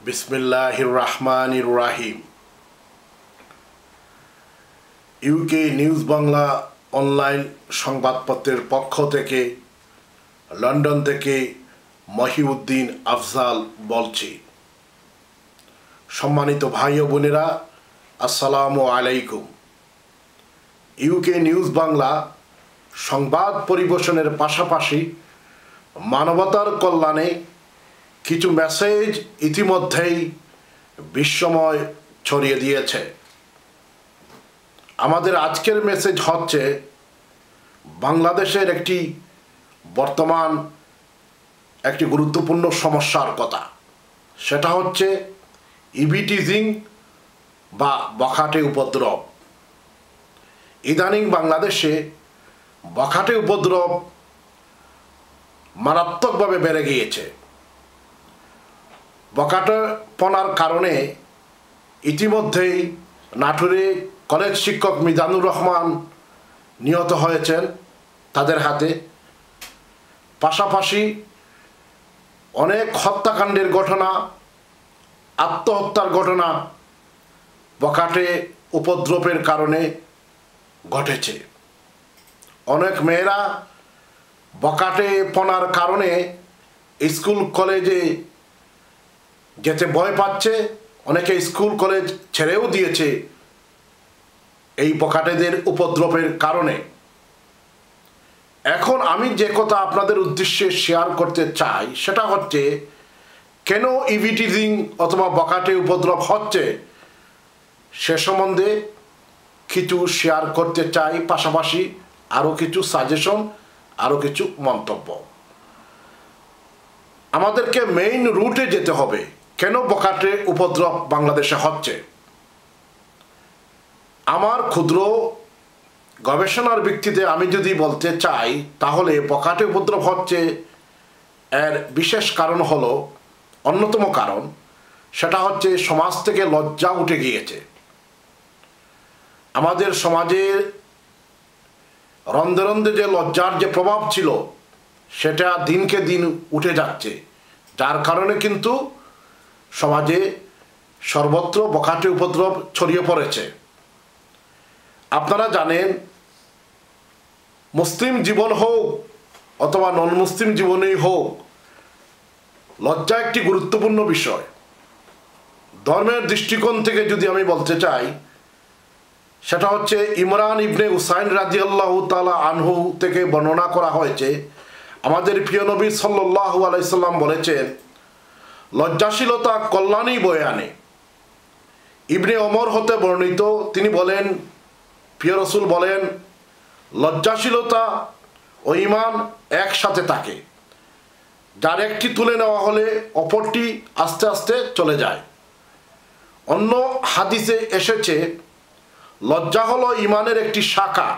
বিসমিল্লাহির রহমানির রহিম। UK news Bangla online সংবাদপত্রের পক্ষ থেকে লন্ডন থেকে মহিউদ্দিন আফজাল বলছি। সম্মানিত ভাই ও বোনেরা, আসসালামু আলাইকুম। ইউকে নিউজ বাংলা সংবাদ পরিবেশনের পাশাপাশি মানবতার কল্যাণে কিছু মেসেজ ইতিমধ্যেই বিশ্বময় ছড়িয়ে দিয়েছে। আমাদের আজকের মেসেজ হচ্ছে বাংলাদেশের বর্তমান একটি গুরুত্বপূর্ণ সমস্যার কথা। সেটা হচ্ছে ইভিটিজিং বা বখাটে উপদ্রব। ইদানিং বাংলাদেশে বখাটে উপদ্রব মারাত্মকভাবে বেড়ে গিয়েছে। বখাটেপনার কারণে ইতিমধ্যেই নাটোরে কলেজ শিক্ষক মিজানুর রহমান নিহত হয়েছেন তাদের হাতে। পাশাপাশি অনেক হত্যাকাণ্ডের ঘটনা, আত্মহত্যার ঘটনা বখাটে উপদ্রবের কারণে ঘটেছে। অনেক মেয়েরা বখাটেপনার কারণে স্কুল কলেজে যেতে ভয় পাচ্ছে, অনেকে স্কুল কলেজ ছেড়েও দিয়েছে এই বখাটেদের উপদ্রবের কারণে। এখন আমি যে কথা আপনাদের উদ্দেশ্যে শেয়ার করতে চাই সেটা হচ্ছে কেন ইভিটিজিং অথবা বখাটে উপদ্রব হচ্ছে সে সম্বন্ধে কিছু শেয়ার করতে চাই, পাশাপাশি আরও কিছু সাজেশন, আরও কিছু মন্তব্য। আমাদেরকে মেইন রুটে যেতে হবে, কেন বখাটে উপদ্রব বাংলাদেশে হচ্ছে। আমার ক্ষুদ্র গবেষণার ভিত্তিতে আমি যদি বলতে চাই তাহলে বখাটে উপদ্রব হচ্ছে এর বিশেষ কারণ হলো, অন্যতম কারণ সেটা হচ্ছে সমাজ থেকে লজ্জা উঠে গিয়েছে। আমাদের সমাজে রন্ধে রন্ধে যে লজ্জার যে প্রভাব ছিল সেটা দিনকে দিন উঠে যাচ্ছে, যার কারণে কিন্তু সমাজে সর্বত্র বখাটে উপদ্রব ছড়িয়ে পড়েছে। আপনারা জানেন, মুসলিম জীবন হোক অথবা নন মুসলিম জীবনেই হোক, লজ্জা একটি গুরুত্বপূর্ণ বিষয়। ধর্মের দৃষ্টিকোণ থেকে যদি আমি বলতে চাই সেটা হচ্ছে ইমরান ইবনে হুসাইন রাদিয়াল্লাহু তাআলা আনহু থেকে বর্ণনা করা হয়েছে, আমাদের প্রিয় নবী সাল্লাল্লাহু আলাইহি সাল্লাম বলেছেন, লজ্জাশীলতা কল্যাণই বয়ে আনে। ইবনে ওমর হতে বর্ণিত, তিনি বলেন, প্রিয় রসুল বলেন, লজ্জাশীলতা ও ঈমান একসাথে থাকে, যার একটি তুলে নেওয়া হলে অপরটি আস্তে আস্তে চলে যায়। অন্য হাদিসে এসেছে, লজ্জা হলো ঈমানের একটি শাখা,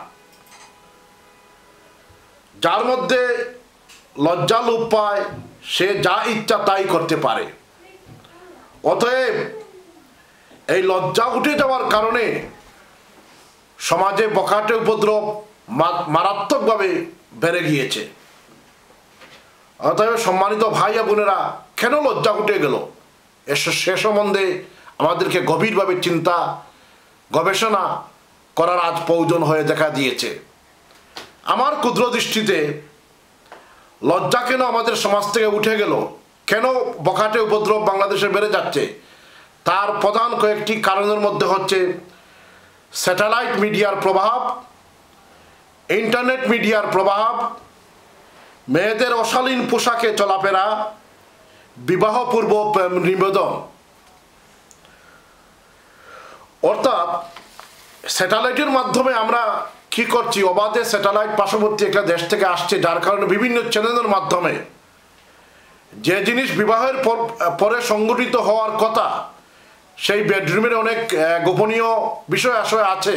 যার মধ্যে লজ্জা লোপ পায় সে যা ইচ্ছা তাই করতে পারে। অতএব এই লজ্জা উঠে যাওয়ার কারণে সমাজে বখাটে উপদ্রব মারাত্মকভাবে বেড়ে গিয়েছে। অতএব সম্মানিত ভাই ও বোনেরা, কেন লজ্জা উঠে গেল সে সম্বন্ধে আমাদেরকে গভীরভাবে চিন্তা গবেষণা করার আজ প্রয়োজন হয়ে দেখা দিয়েছে। আমার ক্ষুদ্র দৃষ্টিতে লজ্জা কেন আমাদের সমাজ থেকে উঠে গেল, কেন বখাটে উপদ্রব বাংলাদেশে বেড়ে যাচ্ছে, তার প্রধান কয়েকটি কারণের মধ্যে হচ্ছে স্যাটেলাইট মিডিয়ার প্রভাব, ইন্টারনেট মিডিয়ার প্রভাব, মেয়েদের অশালীন পোশাকে চলাফেরা, বিবাহপূর্ব প্রেম নিবেদন। অর্থাৎ স্যাটেলাইটের মাধ্যমে আমরা কি করছি, অবাধে স্যাটেলাইট পার্শ্ববর্তী একটা দেশ থেকে আসছে, যার কারণে বিভিন্ন চ্যানেলের মাধ্যমে যে জিনিস বিবাহের পরে সংগঠিত হওয়ার কথা, সেই বেডরুমের অনেক গোপনীয় বিষয় আশয় আছে,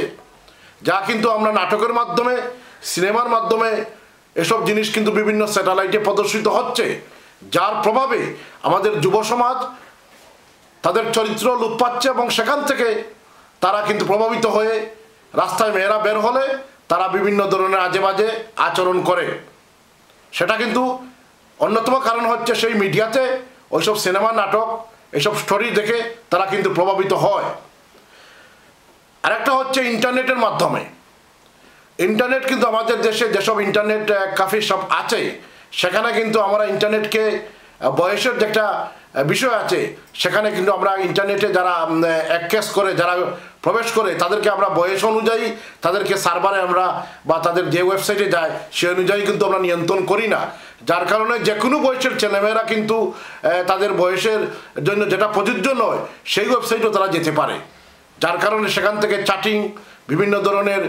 যা কিন্তু আমরা নাটকের মাধ্যমে, সিনেমার মাধ্যমে এসব জিনিস কিন্তু বিভিন্ন স্যাটেলাইটে প্রদর্শিত হচ্ছে, যার প্রভাবে আমাদের যুব সমাজ তাদের চরিত্র লোপ পাচ্ছে এবং সেখান থেকে তারা কিন্তু প্রভাবিত হয়ে রাস্তায় মেয়েরা বের হলে তারা বিভিন্ন ধরনের আজে বাজে আচরণ করে। সেটা কিন্তু অন্যতম কারণ হচ্ছে সেই মিডিয়াতে ওইসব সিনেমা নাটক এসব স্টোরি দেখে তারা কিন্তু প্রভাবিত হয়। আরেকটা হচ্ছে ইন্টারনেটের মাধ্যমে। ইন্টারনেট কিন্তু আমাদের দেশে যেসব ইন্টারনেট ক্যাফে সব আছে, সেখানে কিন্তু আমরা ইন্টারনেটকে বয়সের যে একটা বিষয় আছে, সেখানে কিন্তু আমরা ইন্টারনেটে যারা অ্যাক্সেস করে, যারা প্রবেশ করে, তাদেরকে আমরা বয়স অনুযায়ী তাদেরকে সার্ভারে আমরা বা তাদের যে ওয়েবসাইটে যায় সে অনুযায়ী কিন্তু আমরা নিয়ন্ত্রণ করি না। যার কারণে যে কোনো বয়সের ছেলেমেয়েরা কিন্তু তাদের বয়সের জন্য যেটা প্রযোজ্য নয় সেই ওয়েবসাইটেও তারা যেতে পারে। যার কারণে সেখান থেকে চ্যাটিং, বিভিন্ন ধরনের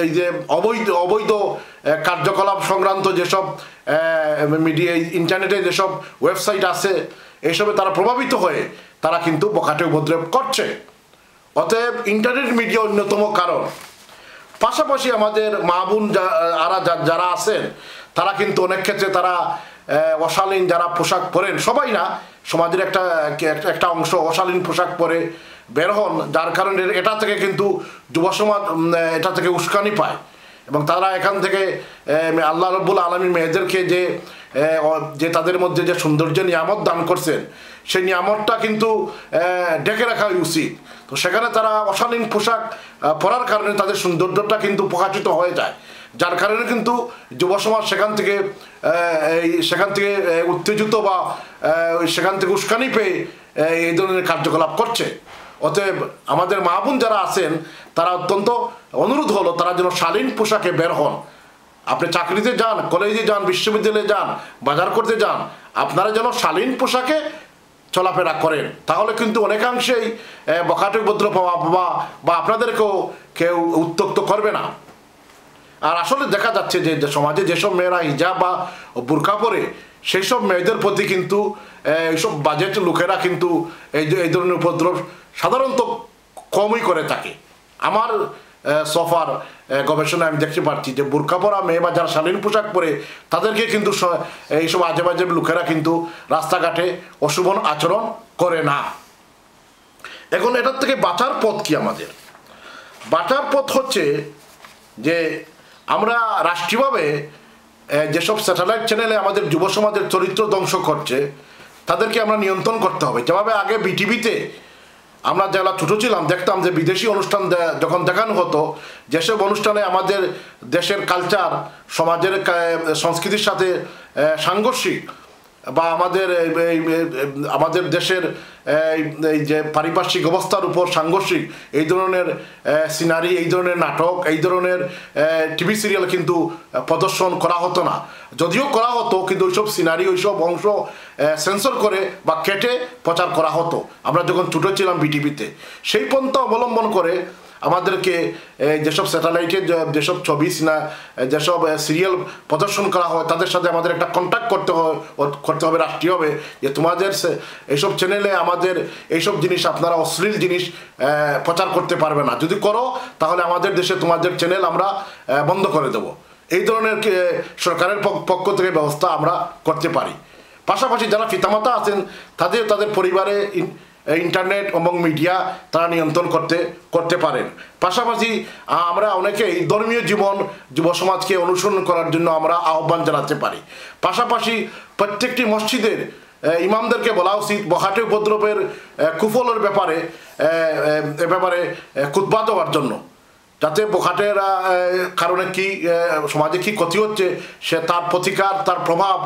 এই যে অবৈধ কার্যকলাপ সংক্রান্ত যেসব মিডিয়া, ইন্টারনেটে যেসব ওয়েবসাইট আছে, এসবে তারা প্রভাবিত হয়ে তারা কিন্তু বখাটে উপদ্রব করছে। অতএব ইন্টারনেট মিডিয়া অন্যতম কারণ। পাশাপাশি আমাদের মা বোন যারা আছেন তারা কিন্তু অনেক ক্ষেত্রে তারা অশালীন যারা পোশাক পরেন, সবাই না, সমাজের একটা অংশ অশালীন পোশাক পরে বের হন, যার কারণে এটা থেকে কিন্তু যুব সমাজ এটা থেকে উস্কানি পায় এবং তারা এখান থেকে আল্লাহ রাব্বুল আলামিন মেয়েদেরকে যে তাদের মধ্যে যে সৌন্দর্য নিয়ামত দান করছেন, সেই নিয়ামতটা কিন্তু ঢেকে রাখা উচিত। তো সেখানে তারা অশালীন পোশাক পরার কারণে তাদের সৌন্দর্যটা কিন্তু প্রকাশিত হয়ে যায়, যার কারণে কিন্তু যুব সমাজ সেখান থেকে উত্তেজিত বা সেখান থেকে উস্কানি পেয়ে এই ধরনের কার্যকলাপ করছে। অতএব আমাদের মা বোন যারা আছেন তারা অত্যন্ত অনুরোধ হলো তারা যেন শালীন পোশাকে বের হন। আপনি চাকরিতে যান, কলেজে যান, বিশ্ববিদ্যালয়ে যান, বাজার করতে যান, আপনারা যেন শালীন পোশাকে চলাফেরা করেন, তাহলে কিন্তু অনেকাংশেই বখাটে উপদ্রব বা আপনাদেরকেও কেউ উত্ত্যক্ত করবে না। আর আসলে দেখা যাচ্ছে যে সমাজে যেসব মেয়েরা হিজাব বা বুরকা পরে, সেই সব মেয়েদের প্রতি কিন্তু এইসব বাজেট লোকেরা কিন্তু এই ধরনের উপদ্রব সাধারণত কমই করে থাকে। আমার সফার গবেষণায় আমি দেখতে পাচ্ছি যে বুরকা পরা মেয়ে বা যারা শালীন পোশাক পরে তাদেরকে কিন্তু এইসব আজে বাজে লোকেরা কিন্তু রাস্তাঘাটে অশুভ আচরণ করে না। এখন এটার থেকে বাঁচার পথ কি? আমাদের বাঁচার পথ হচ্ছে যে আমরা রাষ্ট্রীয়ভাবে যেসব স্যাটেলাইট চ্যানেলে আমাদের যুব সমাজের চরিত্র ধ্বংস করছে তাদেরকে আমরা নিয়ন্ত্রণ করতে হবে। যেভাবে আগে বিটিভিতে আমরা যারা ছোটো ছিলাম দেখতাম যে বিদেশি অনুষ্ঠান যখন দেখানো হতো, যেসব অনুষ্ঠানে আমাদের দেশের কালচার, সমাজের সংস্কৃতির সাথে সাংঘর্ষিক বা আমাদের দেশের এই যে পারিপার্শ্বিক অবস্থার উপর সাংঘর্ষিক এই ধরনের সিনারি, এই ধরনের নাটক, এই ধরনের টিভি সিরিয়াল কিন্তু প্রদর্শন করা হতো না। যদিও করা হতো কিন্তু ওইসব সিনারি, ওইসব অংশ সেন্সর করে বা কেটে প্রচার করা হতো আমরা যখন ছোটো ছিলাম বিটিভিতে। সেই পন্থা অবলম্বন করে আমাদেরকে যেসব স্যাটেলাইটের যেসব ছবি যেসব সিরিয়াল প্রদর্শন করা হয় তাদের সাথে আমাদের একটা কন্ট্যাক্ট করতে হবে রাষ্ট্রীয়ভাবে, যে তোমাদের এইসব চ্যানেলে আমাদের এইসব জিনিস, আপনারা অশ্লীল জিনিস প্রচার করতে পারবে না, যদি করো তাহলে আমাদের দেশে তোমাদের চ্যানেল আমরা বন্ধ করে দেব। এই ধরনের সরকারের পক্ষ থেকে ব্যবস্থা আমরা করতে পারি। পাশাপাশি যারা পিতামাতা আছেন তাদের পরিবারে ইন্টারনেট এবং মিডিয়া তারা নিয়ন্ত্রণ করতে পারেন। পাশাপাশি আমরা অনেকেই ধর্মীয় জীবন যুব সমাজকে অনুসরণ করার জন্য আমরা আহ্বান জানাতে পারি। পাশাপাশি প্রত্যেকটি মসজিদের ইমামদেরকে বলা উচিত বখাটে উপদ্রবের কুফলের ব্যাপারে খুতবা দেওয়ার জন্য, যাতে বখাটের কারণে কি সমাজে কি ক্ষতি হচ্ছে সে তার প্রতিকার, তার প্রভাব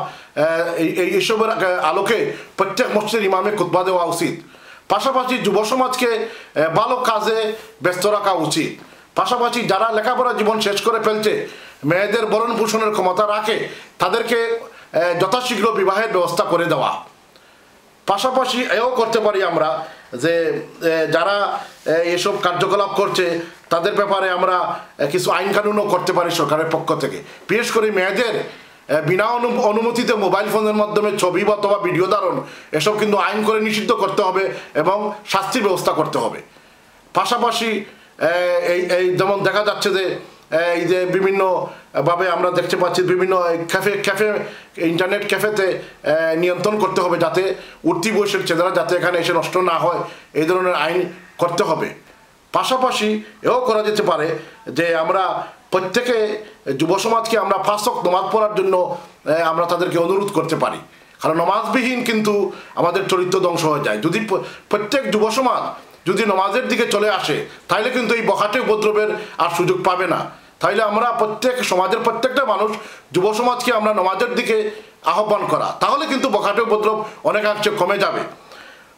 এইসবের আলোকে প্রত্যেক মসজিদের ইমামে খুতবা দেওয়া উচিত। পাশাপাশি যুব সমাজকে ভালো কাজে ব্যস্ত রাখা উচিত। পাশাপাশি যারা লেখাপড়া জীবন শেষ করে ফেলছে, মেয়েদের ভরণ পোষণের ক্ষমতা রাখে, তাদেরকে যথাশীঘ্র বিবাহের ব্যবস্থা করে দেওয়া। পাশাপাশি এও করতে পারি আমরা যে যারা এসব কার্যকলাপ করছে তাদের ব্যাপারে আমরা কিছু আইন কানুনও করতে পারি সরকারের পক্ষ থেকে। বিশেষ করে মেয়েদের বিনা অনুমতিতে মোবাইল ফোনের মাধ্যমে ছবি অথবা ভিডিও ধারণ, এসব কিন্তু আইন করে নিষিদ্ধ করতে হবে এবং শাস্তির ব্যবস্থা করতে হবে। পাশাপাশি এই যেমন দেখা যাচ্ছে যে এই যে বিভিন্নভাবে আমরা দেখতে পাচ্ছি বিভিন্ন ক্যাফে ইন্টারনেট ক্যাফেতে নিয়ন্ত্রণ করতে হবে, যাতে উঠতি বয়সের ছেলেরা যাতে এখানে এসে নষ্ট না হয়, এই ধরনের আইন করতে হবে। পাশাপাশি এও করা যেতে পারে যে আমরা প্রত্যেকে যুব সমাজকে আমরা 5 ওয়াক্ত নামাজ পড়ার জন্য আমরা তাদেরকে অনুরোধ করতে পারি, কারণ নমাজবিহীন কিন্তু আমাদের চরিত্র ধ্বংস হয়ে যায়। যদি প্রত্যেক যুব সমাজ যদি নমাজের দিকে চলে আসে তাহলে কিন্তু এই বখাটে উপদ্রবের আর সুযোগ পাবে না। তাইলে আমরা সমাজের প্রত্যেকটা মানুষ যুব সমাজকে আমরা নমাজের দিকে আহ্বান করা, তাহলে কিন্তু বখাটে উপদ্রব অনেকাংশে কমে যাবে।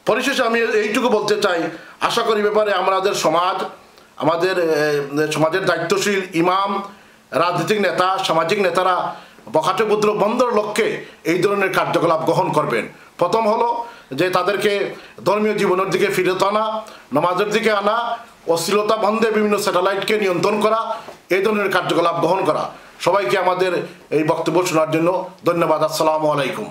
পরিশেষে আমি এইটুকু বলতে চাই, আশা করি ব্যাপারে আমাদের সমাজের দায়িত্বশীল ইমাম, রাজনৈতিক নেতা, সামাজিক নেতারা বখাটে উপদ্রব বন্ধের লক্ষ্যে এই ধরনের কার্যকলাপ গ্রহণ করবেন। প্রথম হলো যে তাদেরকে ধর্মীয় জীবনের দিকে ফিরত আনা, নামাজের দিকে আনা, অশ্লীলতা বন্ধে বিভিন্ন স্যাটেলাইটকে নিয়ন্ত্রণ করা, এই ধরনের কার্যকলাপ গ্রহণ করা। সবাইকে আমাদের এই বক্তব্য শোনার জন্য ধন্যবাদ। আসসালামু আলাইকুম।